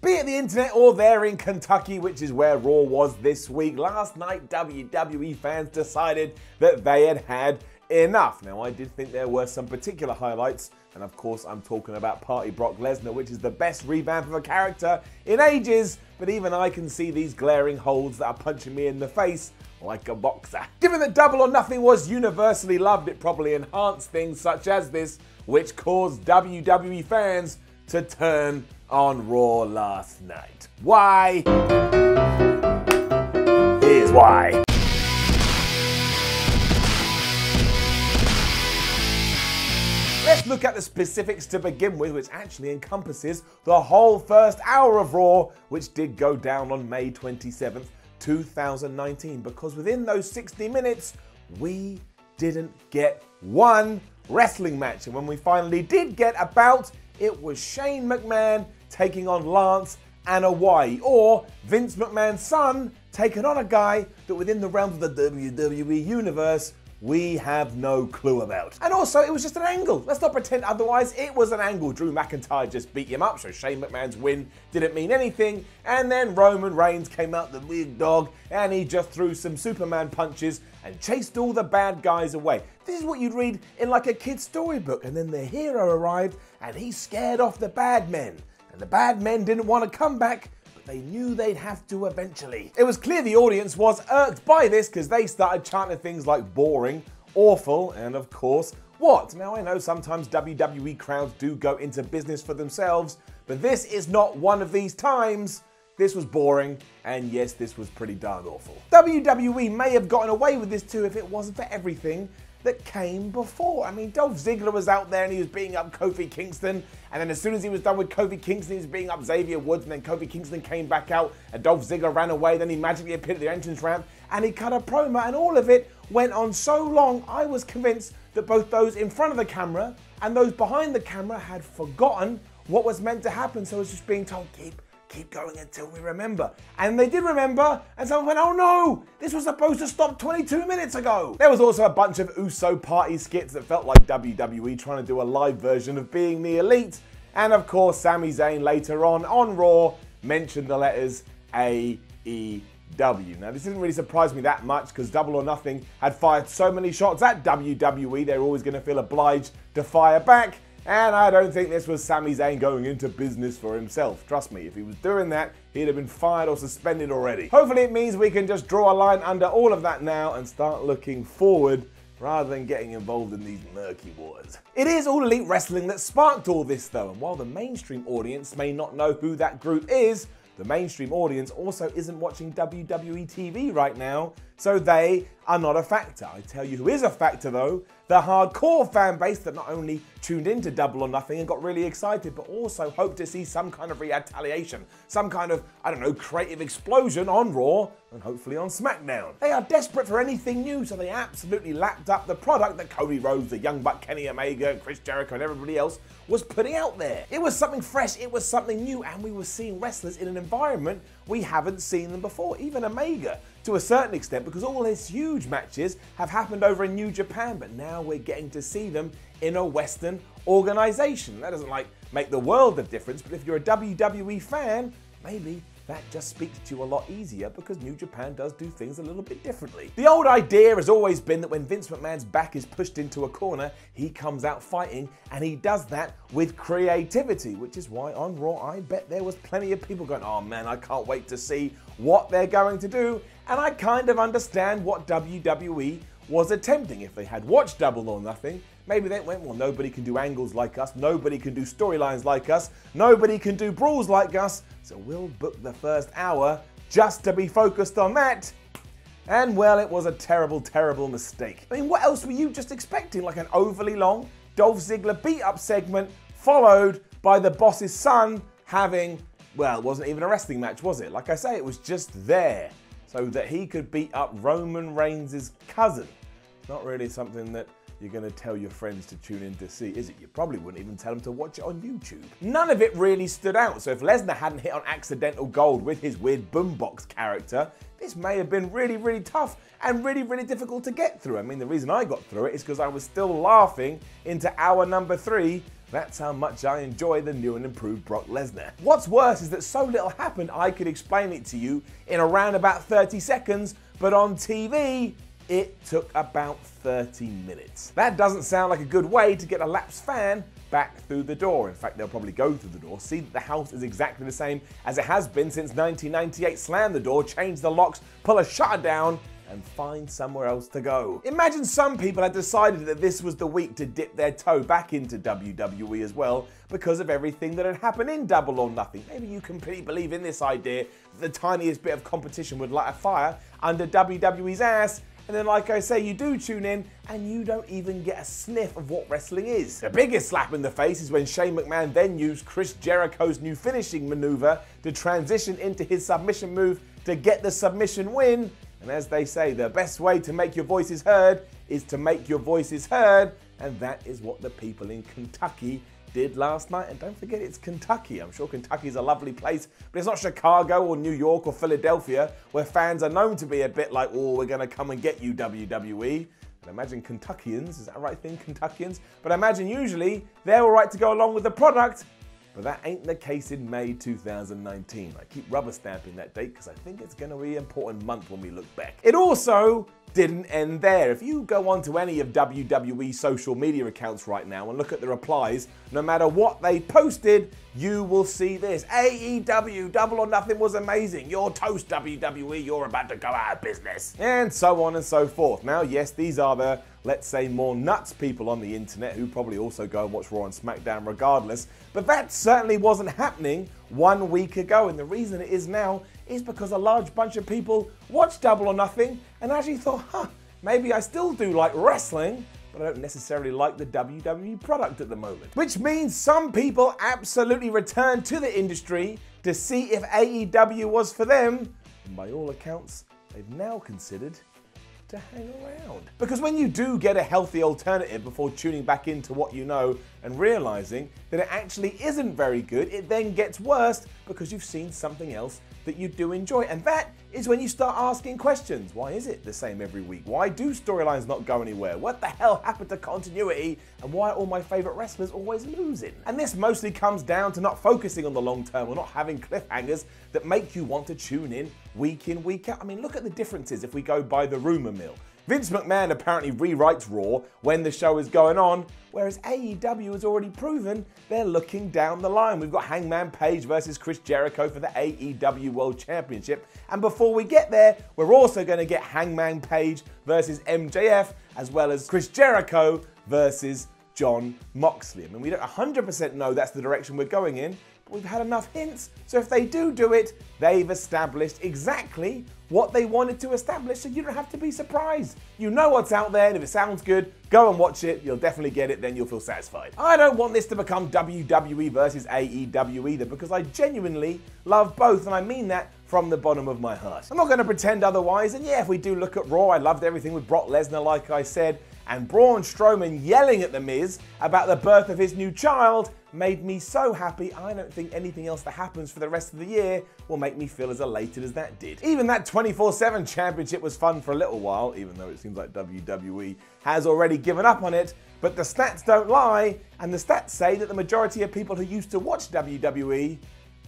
Be it the internet or there in Kentucky, which is where Raw was this week, last night WWE fans decided that they had had enough. Now, I did think there were some particular highlights, and of course I'm talking about Party Brock Lesnar, which is the best revamp of a character in ages, but even I can see these glaring holes that are punching me in the face like a boxer. Given that Double or Nothing was universally loved, it probably enhanced things such as this, which caused WWE fans to turn on Raw last night. Why? Here's why. Let's look at the specifics to begin with, which actually encompasses the whole first hour of Raw, which did go down on May 27th, 2019, because within those 60 minutes, we didn't get one wrestling match. And when we finally did get a bout, it was Shane McMahon taking on Lance and Hawaii, or Vince McMahon's son taking on a guy that within the realm of the WWE universe we have no clue about. And also, it was just an angle. Let's not pretend otherwise. It was an angle. Drew McIntyre just beat him up, so Shane McMahon's win didn't mean anything. And then Roman Reigns came out the big dog, and he just threw some Superman punches and chased all the bad guys away. This is what you'd read in like a kid's storybook. And then the hero arrived, and he scared off the bad men. And the bad men didn't want to come back, they knew they'd have to eventually. It was clear the audience was irked by this because they started chanting things like boring, awful, and of course, what? Now I know sometimes WWE crowds do go into business for themselves, but this is not one of these times. This was boring, and yes, this was pretty darn awful. WWE may have gotten away with this too if it wasn't for everything that came before. I mean, Dolph Ziggler was out there and he was beating up Kofi Kingston, and then as soon as he was done with Kofi Kingston, he was beating up Xavier Woods, and then Kofi Kingston came back out, and Dolph Ziggler ran away, then he magically appeared at the entrance ramp, and he cut a promo, and all of it went on so long, I was convinced that both those in front of the camera and those behind the camera had forgotten what was meant to happen, so it was just being told, keep going until we remember. And they did remember, and someone went, oh no, this was supposed to stop 22 minutes ago. There was also a bunch of Uso party skits that felt like WWE trying to do a live version of Being the Elite. And of course, Sami Zayn later on Raw mentioned the letters AEW. Now, this didn't really surprise me that much because Double or Nothing had fired so many shots at WWE, they're always going to feel obliged to fire back. And I don't think this was Sami Zayn going into business for himself. Trust me, if he was doing that, he'd have been fired or suspended already. Hopefully it means we can just draw a line under all of that now and start looking forward rather than getting involved in these murky waters. It is All Elite Wrestling that sparked all this though, and while the mainstream audience may not know who that group is, the mainstream audience also isn't watching WWE TV right now, so they are not a factor. I tell you who is a factor though, the hardcore fan base that not only tuned into Double or Nothing and got really excited, but also hoped to see some kind of retaliation, some kind of, I don't know, creative explosion on Raw and hopefully on SmackDown. They are desperate for anything new, so they absolutely lapped up the product that Cody Rhodes, the Young Buck, Kenny Omega, Chris Jericho and everybody else was putting out there. It was something fresh, it was something new, and we were seeing wrestlers in an environment we haven't seen them before, even Omega to a certain extent, because all his huge matches have happened over in New Japan, but now we're getting to see them in a Western organization. That doesn't like make the world of difference, but if you're a WWE fan, maybe that just speaks to you a lot easier because New Japan does do things a little bit differently. The old idea has always been that when Vince McMahon's back is pushed into a corner, he comes out fighting, and he does that with creativity, which is why on Raw, I bet there was plenty of people going, oh man, I can't wait to see what they're going to do. And I kind of understand what WWE was attempting. If they had watched Double or Nothing, maybe they went, well, nobody can do angles like us, nobody can do storylines like us, nobody can do brawls like us, so we'll book the first hour just to be focused on that. And well, it was a terrible, terrible mistake. I mean, what else were you just expecting? Like an overly long Dolph Ziggler beat-up segment followed by the boss's son having, well, it wasn't even a wrestling match, was it? Like I say, it was just there so that he could beat up Roman Reigns' cousin. Not really something that you're going to tell your friends to tune in to see, is it? You probably wouldn't even tell them to watch it on YouTube. None of it really stood out, so if Lesnar hadn't hit on accidental gold with his weird boombox character, this may have been really, really tough and really, really difficult to get through. I mean, the reason I got through it is because I was still laughing into hour number 3 That's how much I enjoy the new and improved Brock Lesnar. What's worse is that so little happened I could explain it to you in around about 30 seconds, but on TV, it took about 30 minutes. That doesn't sound like a good way to get a lapsed fan back through the door. In fact, they'll probably go through the door, see that the house is exactly the same as it has been since 1998, slam the door, change the locks, pull a shutter down, and find somewhere else to go. Imagine some people had decided that this was the week to dip their toe back into WWE as well because of everything that had happened in Double or Nothing. Maybe you completely believe in this idea that the tiniest bit of competition would light a fire under WWE's ass, and then, like I say, you do tune in and you don't even get a sniff of what wrestling is. The biggest slap in the face is when Shane McMahon then used Chris Jericho's new finishing maneuver to transition into his submission move to get the submission win. And as they say, the best way to make your voices heard is to make your voices heard. And that is what the people in Kentucky did last night. And don't forget, it's Kentucky. I'm sure Kentucky is a lovely place, but it's not Chicago or New York or Philadelphia, where fans are known to be a bit like, oh, we're going to come and get you, WWE. And imagine Kentuckians, is that a right thing, Kentuckians? But I imagine usually they're all right to go along with the product. But that ain't the case in May 2019. I keep rubber stamping that date because I think it's going to be an important month when we look back. It also didn't end there. If you go onto any of WWE's social media accounts right now and look at the replies, no matter what they posted, you will see this. AEW, Double or Nothing was amazing. You're toast, WWE. You're about to go out of business. And so on and so forth. Now, yes, these are the, let's say, more nuts people on the internet who probably also go and watch Raw and SmackDown regardless. But that certainly wasn't happening 1 week ago. And the reason it is now is because a large bunch of people watched Double or Nothing and actually thought, maybe I still do like wrestling, but I don't necessarily like the WWE product at the moment. Which means some people absolutely returned to the industry to see if AEW was for them. And by all accounts, they've now considered to hang around. Because when you do get a healthy alternative before tuning back into what you know and realizing that it actually isn't very good, it then gets worse because you've seen something else that you do enjoy. And that is when you start asking questions. Why is it the same every week? Why do storylines not go anywhere? What the hell happened to continuity? And why are all my favorite wrestlers always losing? And this mostly comes down to not focusing on the long term or not having cliffhangers that make you want to tune in, week out. I mean, look at the differences if we go by the rumor mill. Vince McMahon apparently rewrites Raw when the show is going on, whereas AEW has already proven they're looking down the line. We've got Hangman Page versus Chris Jericho for the AEW World Championship. And before we get there, we're also going to get Hangman Page versus MJF, as well as Chris Jericho versus John Moxley. I mean, we don't 100% know that's the direction we're going in, but we've had enough hints. So if they do it, they've established exactly what they wanted to establish, so you don't have to be surprised. You know what's out there, and if it sounds good, go and watch it. You'll definitely get it, then you'll feel satisfied. I don't want this to become WWE versus AEW either, because I genuinely love both, and I mean that from the bottom of my heart. I'm not going to pretend otherwise, and yeah, if we do look at Raw, I loved everything with Brock Lesnar, like I said, and Braun Strowman yelling at The Miz about the birth of his new child made me so happy. I don't think anything else that happens for the rest of the year will make me feel as elated as that did. Even that 24/7 championship was fun for a little while, even though it seems like WWE has already given up on it. But the stats don't lie, and the stats say that the majority of people who used to watch WWE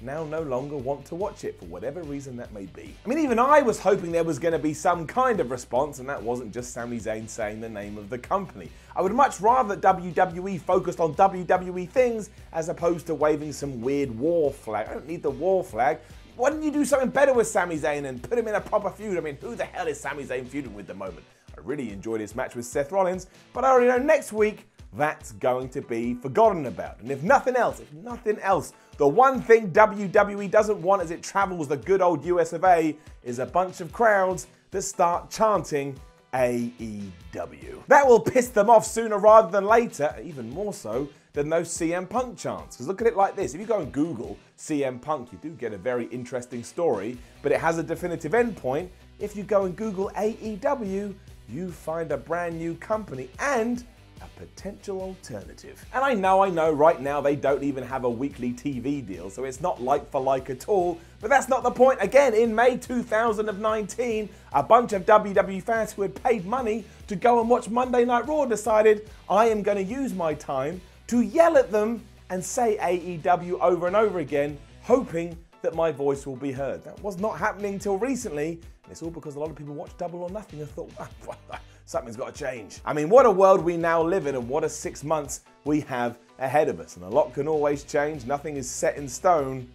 now no longer want to watch it for whatever reason that may be. I mean, even I was hoping there was going to be some kind of response, and that wasn't just Sami Zayn saying the name of the company. I would much rather that WWE focused on WWE things as opposed to waving some weird war flag. I don't need the war flag. Why didn't you do something better with Sami Zayn and put him in a proper feud? I mean, who the hell is Sami Zayn feuding with at the moment? I really enjoyed his match with Seth Rollins, but I already know next week that's going to be forgotten about. And if nothing else, the one thing WWE doesn't want as it travels the good old US of A is a bunch of crowds that start chanting AEW. That will piss them off sooner rather than later, even more so than those CM Punk chants. Because look at it like this, if you go and Google CM Punk, you do get a very interesting story, but it has a definitive endpoint. If you go and Google AEW, you find a brand new company and a potential alternative. And I know, right now they don't even have a weekly TV deal, so it's not like for like at all, but that's not the point. Again, in May 2019, a bunch of WWE fans who had paid money to go and watch Monday Night Raw decided, I am going to use my time to yell at them and say AEW over and over again, hoping that my voice will be heard. That was not happening until recently, and it's all because a lot of people watch Double or Nothing and thought, something's got to change. I mean, what a world we now live in, and what a 6 months we have ahead of us. And a lot can always change. Nothing is set in stone.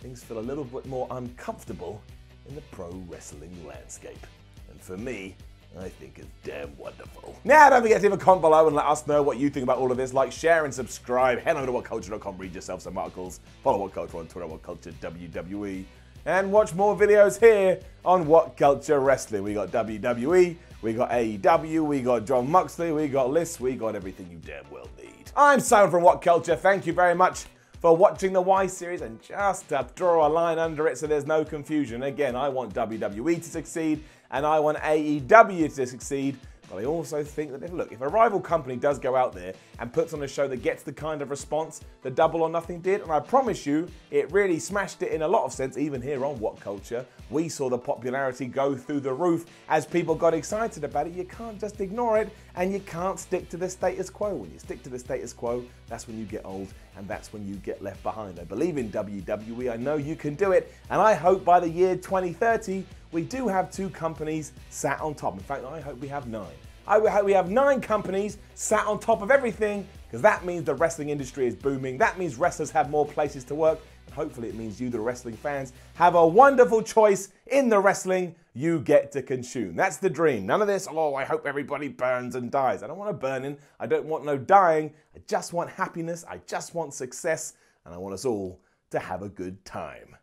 Things feel a little bit more uncomfortable in the pro wrestling landscape. And for me, I think it's damn wonderful. Now, don't forget to leave a comment below and let us know what you think about all of this. Like, share, and subscribe. Head over to whatculture.com, read yourself some articles. Follow What Culture on Twitter, What Culture WWE. And watch more videos here on What Culture Wrestling. We got WWE, we got AEW, we got John Moxley, we got lists, we got everything you damn well need. I'm Simon from What Culture. Thank you very much for watching the Y series, and just to draw a line under it so there's no confusion. Again, I want WWE to succeed and I want AEW to succeed, but I also think that if a rival company does go out there and puts on a show that gets the kind of response that Double or Nothing did, and I promise you, it really smashed it in a lot of sense, even here on What Culture, we saw the popularity go through the roof as people got excited about it. You can't just ignore it, and you can't stick to the status quo. When you stick to the status quo, that's when you get old, and that's when you get left behind. I believe in WWE, I know you can do it, and I hope by the year 2030, we do have 2 companies sat on top. In fact, I hope we have 9. I hope we have 9 companies sat on top of everything, because that means the wrestling industry is booming. That means wrestlers have more places to work. And hopefully it means you, the wrestling fans, have a wonderful choice in the wrestling you get to consume. That's the dream. None of this, oh, I hope everybody burns and dies. I don't want to burning. I don't want no dying. I just want happiness. I just want success. And I want us all to have a good time.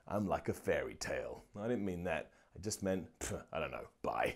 I'm like a fairy tale. I didn't mean that. I just meant, I don't know, bye.